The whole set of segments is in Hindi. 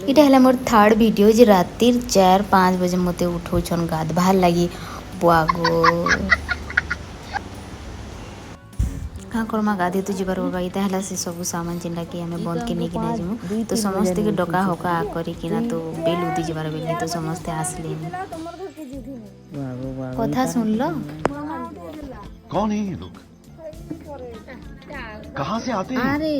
इटा है मोर थर्ड वीडियो जे रातिर 4-5 बजे मते उठौछन गाधबार लगी बुआगो हाँ करमा गाधे तो जीवार होगा इता है से सब सामान जेनटा कि हमें बंद के नहीं किना जीमु तो समस्त के डका होका करी किना तो बेल उदी जीवार बेल तो समस्त आसले कथा सुन लो कौन है ये लोग कहाँ से आते हैं अरे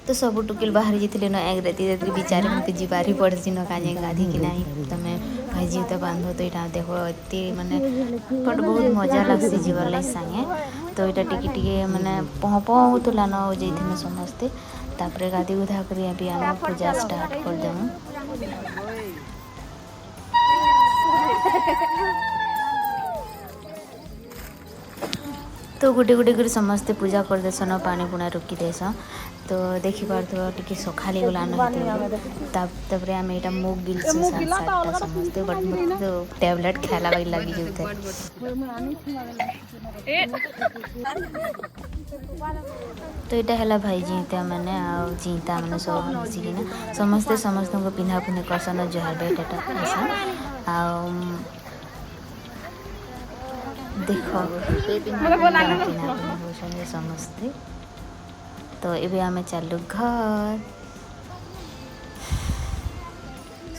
तो सब टुकिल बाहर जाते न एक राति राति बिचारे मत जीवारी पड़सी न काजे गाधी कि नहीं तुम भाई जीवता बांधो तो यहाँ देख एत मानने बट बहुत मजा लगसी जीवर लगे संगे तो यहाँ टिके टिके मानने पह पह होता न हो जाइए समस्ते तापर गाधी गुधा कर भी आम पूजा स्टार्ट करदेमु तो गुटे गुटे कर समस्ते पूजा कर देसन पानी पुना रोकी देस तो देखी पार्थो टिके सखाली गलान तापर आम यहाँ मुग गिलसु सातटा समस्ते बट मत तो टैबलेट खाला बाई लगी जाते तो यहाँ है भाई जीता मैंने जीता मैंने सब मिसिकिना समस्ते समस्त को पिंधा पुंधि करसन जहाँ डेट ऐसा देखो समस्ते तो ये आम चलु घर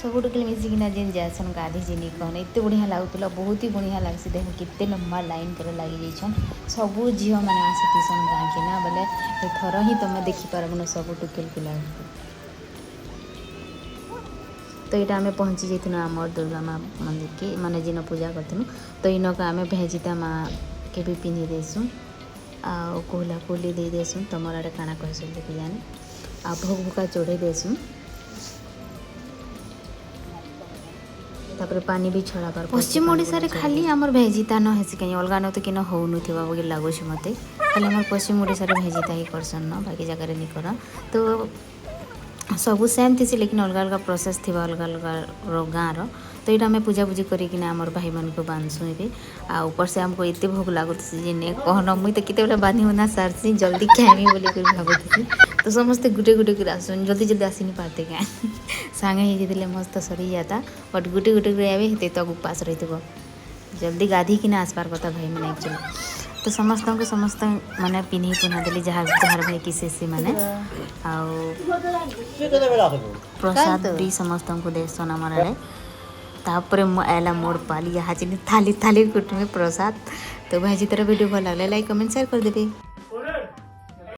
सब मिसिकिना जेन जासन गाधी जिनी कहने एत बढ़िया लगुला बहुत ही बढ़िया लगसी देख केते लंबा लाइन पर लगी जाइछन सब झील मैंने आसीसन गाँ कि ना बोले थर ही तुम देखिपारबन सब टुकेल पिला तो यहाँ आम पहुँची जाइनु आम दुर्गा माँ मंदिर के माने जिन पूजा करूँ तो इनक आम भेजिता माँ के भी पिंधि देसुँ आ कोहला कोहली दे देसुँ तुमर आड़े काଣା कहसुँ देखी जानी आ भोग भुका चढ़े देसुँ तापर पानी भी छड़ा कर पश्चिम ओडिशा रे खाली हमर भेजिता न हेसी कहीं अलगा न तो कि न हो नुथिबा बगे लागुछ मते खाली हमर पश्चिम ओडिशा रे भेजिता ही करसन न बाकी जगह रे नहीं कर तो सब सेम थी लेकिन अलग अलग प्रोसेस थी अलग अलग गाँव तो यहाँ आम पूजा पूजी करना आम भाई मान को बांधसु ये आ ऊपर से आमको एत भोग लगुसी जे कहन मुई तो केते बांधी बुना सारसी जल्दी खाइमी बोली भावुथी तो समस्ते गुटे गुटे कर आसन जल्दी जल्दी आसी नहीं पाते क्या सांगे ही मस्त सरी जाता बट गुटे गुटे कर आवे हेते तक उपास रही जल्दी गाधी कि आसपार कथा भाई मैंने एक्चुअली तो समस्त को समस्त माने पिन्ही पुना देली जहाँ जहाँ भाई किसी माने प्रसाद भी समस्त को देसन आमर आड़े तापर आला मोड़ पाली यहाँ थाली थाली कुटुमे प्रसाद तो भाई जी तरह वीडियो भल लगे लाइक कमेंट शेयर कर देवे।